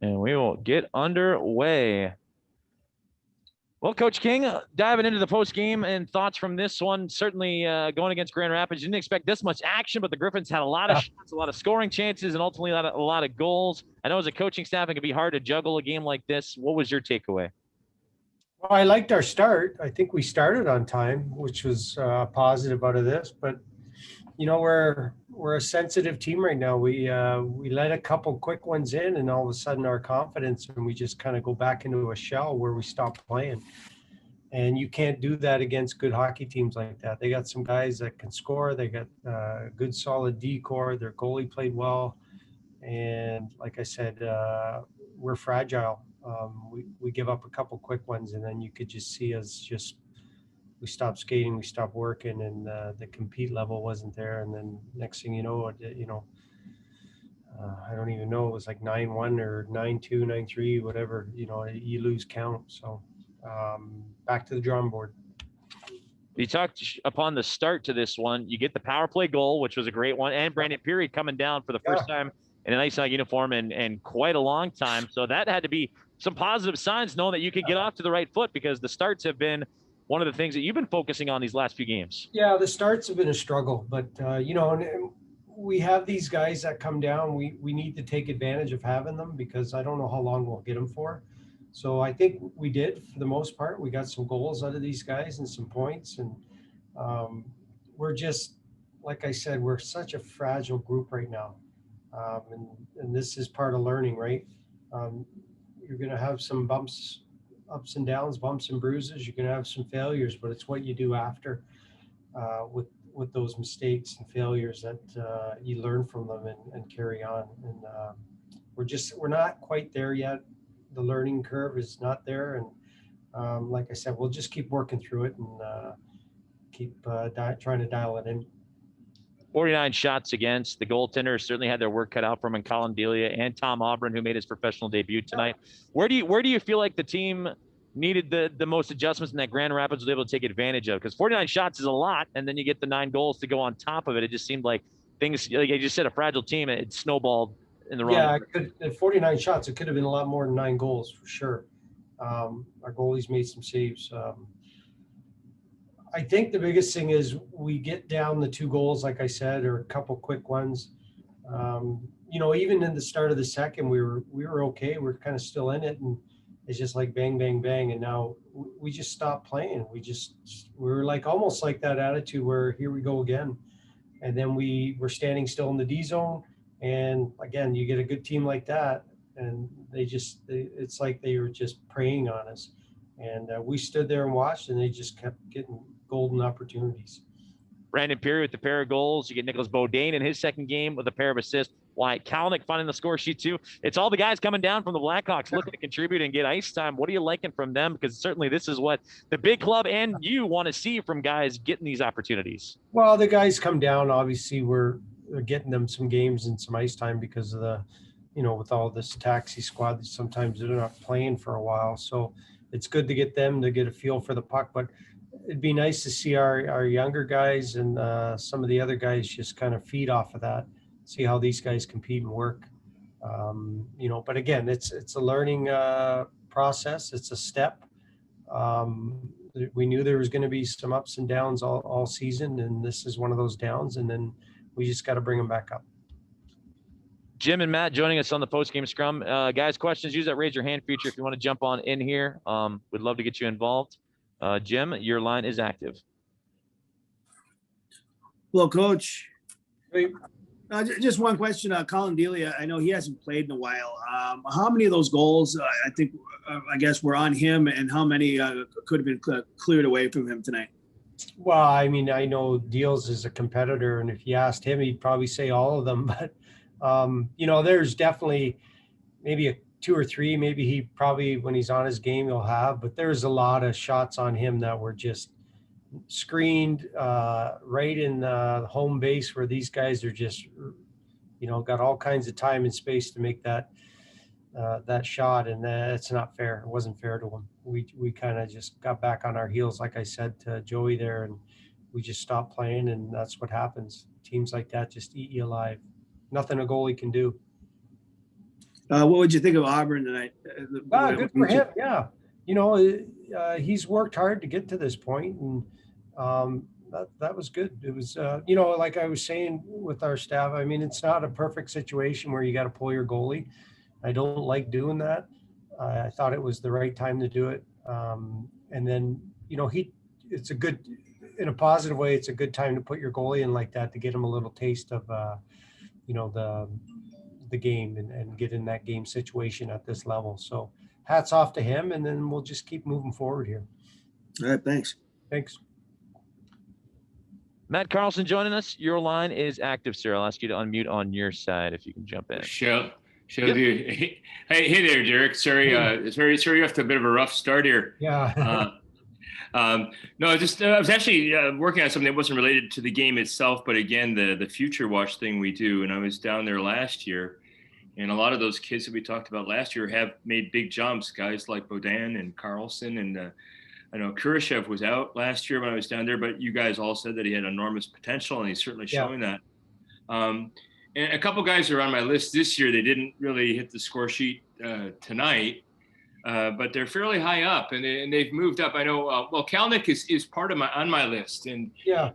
And we will get underway. Well, Coach King, diving into the post game and thoughts from this one. Certainly going against Grand Rapids, didn't expect this much action, but the Griffins had a lot of shots, a lot of scoring chances, and ultimately a lot of goals. I know as a coaching staff, it can be hard to juggle a game like this. What was your takeaway? Well, I liked our start. I think we started on time, which was positive out of this. But we're a sensitive team right now. We let a couple quick ones in, and all of a sudden our confidence, and we just kind of go back into a shell where we stop playing. And you can't do that against good hockey teams like that. They got some guys that can score. They got good, solid D core. Their goalie played well, and like I said, we're fragile. We give up a couple quick ones, and then you could just see us just we stopped skating, we stopped working, and the compete level wasn't there. And then next thing you know, I don't even know, it was like 9-1 or 9-2, 9-3, whatever. You lose count. So back to the drawing board. You talked upon the start to this one. You get the power play goal, which was a great one, and Brandon Peary coming down for the first time in an IceHog uniform and quite a long time. So that had to be some positive signs, knowing that you could get off to the right foot, because the starts have been one of the things that you've been focusing on these last few games. Yeah, the starts have been a struggle, but and we have these guys that come down. We need to take advantage of having them, because I don't know how long we'll get them for. So I think we did, for the most part. We got some goals out of these guys and some points, and um, we're just, like I said, we're such a fragile group right now, and this is part of learning, right? Um, you're going to have some bumps, ups and downs, bumps and bruises. You're going to have some failures, but it's what you do after with those mistakes and failures that you learn from them and carry on. And we're not quite there yet. The learning curve is not there, and like I said, we'll just keep working through it and keep trying to dial it in. 49 shots against. The goaltenders certainly had their work cut out for him, and Colin Delia and Tom Auburn, who made his professional debut tonight. Where do you feel like the team needed the most adjustments, and that Grand Rapids was able to take advantage of? Because 49 shots is a lot, and then you get the 9 goals to go on top of it. It just seemed like things, like I just said, a fragile team. It snowballed in the wrong. Yeah, at 49 shots, it could have been a lot more than 9 goals for sure. Our goalies made some saves. I think the biggest thing is we get down the 2 goals, like I said, or a couple quick ones. Even in the start of the second, we were okay. We're kind of still in it, and it's just like bang, bang, bang. And now we just stopped playing. We were like almost like that attitude where here we go again. And then we were standing still in the D zone. And again, you get a good team like that, and it's like they were just preying on us. And we stood there and watched, and they just kept getting golden opportunities. Brandon Peary with the pair of goals. You get Nicholas Bodane in his second game with a pair of assists. Wyatt Kalnick finding the score sheet too. It's all the guys coming down from the Blackhawks looking to contribute and get ice time. What are you liking from them? Because certainly this is what the big club and you want to see from guys getting these opportunities. Well, the guys come down. Obviously, we're getting them some games and some ice time because of with all this taxi squad, sometimes they're not playing for a while. So it's good to get them to get a feel for the puck. But it'd be nice to see our younger guys and some of the other guys just kind of feed off of that, see how these guys compete and work. But again, it's a learning process. It's a step. Um, we knew there was going to be some ups and downs all season, and this is one of those downs, and then we just got to bring them back up. Jim and Matt joining us on the post-game scrum. Guys, questions, use that raise your hand feature if you want to jump on in here. We'd love to get you involved. Jim, your line is active. Hello, Coach. Hey. Just one question. Colin Delia, I know he hasn't played in a while. How many of those goals, I guess, were on him, and how many could have been cleared away from him tonight? Well, I mean, I know Deals is a competitor, and if you asked him, he'd probably say all of them. But, there's definitely maybe 2 or 3. Maybe he probably, when he's on his game, he'll have. But there's a lot of shots on him that were just screened right in the home base, where these guys are just, got all kinds of time and space to make that shot, and it's not fair. It wasn't fair to him. We kind of just got back on our heels, like I said to Joey there, and we just stopped playing, and that's what happens. Teams like that just eat you alive. Nothing a goalie can do. What would you think of Auburn tonight? Good for him. Yeah. He's worked hard to get to this point, and that was good. It was, like I was saying with our staff, I mean, it's not a perfect situation where you got to pull your goalie. I don't like doing that. I thought it was the right time to do it. And then, it's a good, in a positive way, it's a good time to put your goalie in like that to get him a little taste of, the game and get in that game situation at this level. So hats off to him, and then we'll just keep moving forward here. All right, thanks. Thanks. Matt Carlson joining us. Your line is active, sir. I'll ask you to unmute on your side if you can jump in. Shall Yep. do. Hey there, Derek. Sorry, you're off to a bit of a rough start here. Yeah. No, I was actually working on something that wasn't related to the game itself, but again, the Future Watch thing we do. And I was down there last year, and a lot of those kids that we talked about last year have made big jumps. Guys like Bodin and Carlson, and I know Kurashev was out last year when I was down there, but you guys all said that he had enormous potential, and he's certainly showing that. And a couple guys are on my list this year. They didn't really hit the score sheet tonight. But they're fairly high up, and they've moved up. I know. Kalnick is part of on my list, and Yeah.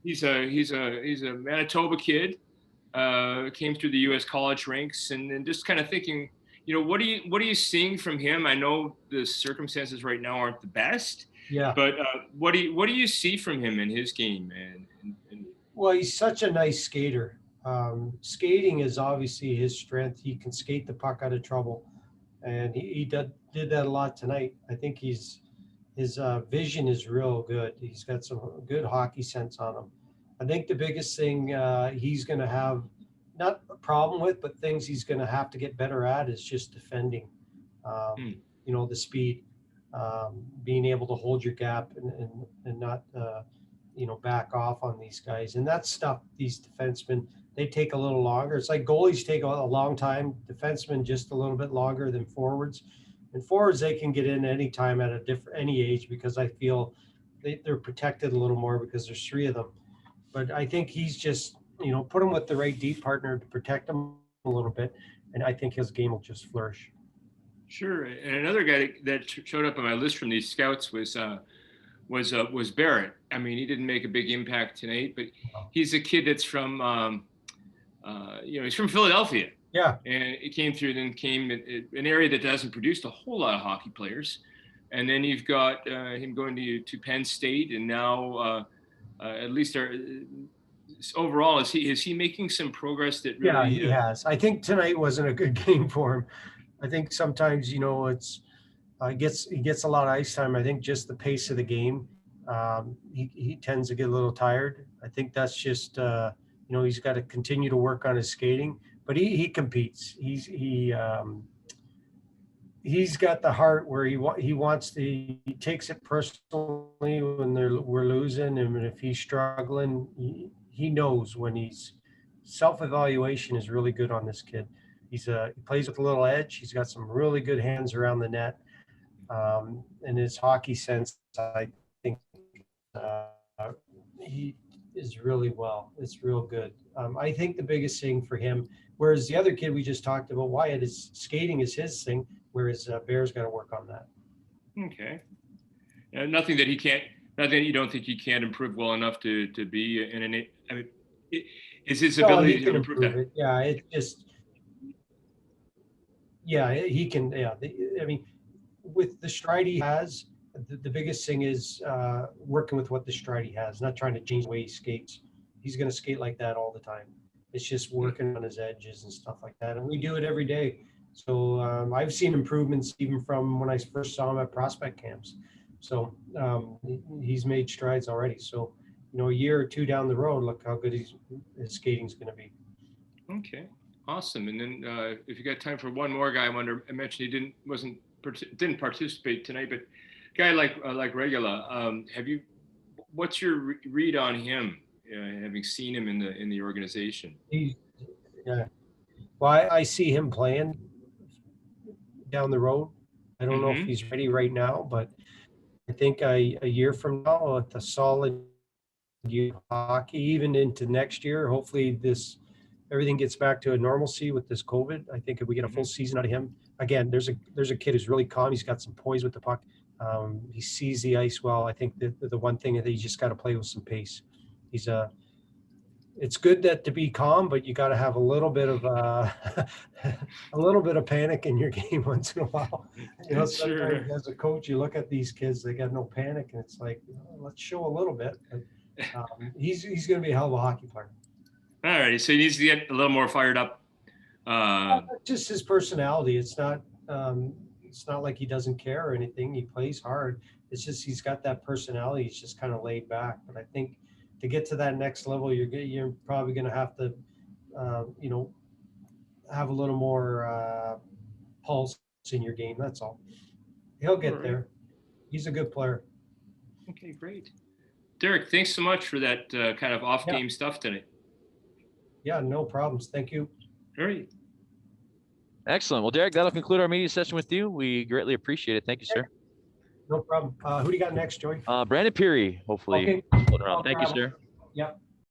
He's a Manitoba kid, came through the U.S. college ranks, and just kind of thinking, what are you seeing from him? I know the circumstances right now aren't the best. Yeah. But what do you see from him in his game? And Well, he's such a nice skater. Skating is obviously his strength. He can skate the puck out of trouble. And he did that a lot tonight. I think his vision is real good. He's got some good hockey sense on him. I think the biggest thing he's going to have, not a problem with, but things he's going to have to get better at is just defending. The speed, being able to hold your gap and not, back off on these guys. And that's stuff these defensemen, they take a little longer. It's like goalies take a long time, defensemen just a little bit longer than forwards. And forwards, they can get in any time at any age, because I feel they're protected a little more because there's three of them. But I think he's just, put him with the right deep partner to protect him a little bit, and I think his game will just flourish. Sure. And another guy that showed up on my list from these scouts was Barrett. I mean, he didn't make a big impact tonight, but he's a kid that's from he's from Philadelphia. Yeah. And it came an area that doesn't produce a whole lot of hockey players. And then you've got him going to Penn State, and now at least overall, is he making some progress that really? Yeah, he has. I think tonight wasn't a good game for him. I think sometimes, it's he gets a lot of ice time. I think just the pace of the game, he tends to get a little tired. I think that's just he's got to continue to work on his skating, but he competes. He's got the heart where he takes it personally when we're losing, and if he's struggling, he knows when he's self-evaluation is really good on this kid. He plays with a little edge. He's got some really good hands around the net, and his hockey sense, I think he is really well. It's real good. I think the biggest thing for him, whereas the other kid we just talked about, Wyatt, is skating is his thing, whereas Bear's got to work on that. Okay. Nothing that you don't think he can't improve well enough to be in an. I mean, is his ability to improve that? It. Yeah, it just. Yeah, he can. Yeah, I mean, with the stride he has, the biggest thing is working with what the stride he has, not trying to change the way he skates. He's going to skate like that all the time. It's just working on his edges and stuff like that. And we do it every day. So I've seen improvements even from when I first saw him at prospect camps. So he's made strides already. So, a year or two down the road, look how good his skating's going to be. Okay, awesome. And then if you got time for one more guy, I mentioned he didn't participate tonight, but a guy like Regula, what's your read on him, having seen him in the organization? Well, I see him playing down the road. I don't know if he's ready right now, but I think a year from now, with a solid year of hockey, even into next year, hopefully this everything gets back to a normalcy with this COVID, I think if we get a full season out of him, again, there's a kid who's really calm. He's got some poise with the puck. He sees the ice well. I think the one thing that he just got to play with some pace. It's good to be calm, but you got to have a little bit of a little bit of panic in your game once in a while. You know, sometimes as a coach, you look at these kids, they got no panic, and it's like, let's show a little bit. But, he's going to be a hell of a hockey player. All right, so he needs to get a little more fired up. Just his personality. It's not like he doesn't care or anything. He plays hard. It's just he's got that personality. He's just kind of laid back. But I think to get to that next level, you're probably going to have to, have a little more pulse in your game. That's all. He'll get there. He's a good player. Okay, great. Derek, thanks so much for that kind of off-game stuff today. Yeah, no problems. Thank you. All right. Excellent. Well, Derek, that'll conclude our media session with you. We greatly appreciate it. Thank you, sir. No problem. Who do you got next, Joey? Brandon Peary, hopefully. Okay. Thank you, sir. Yep.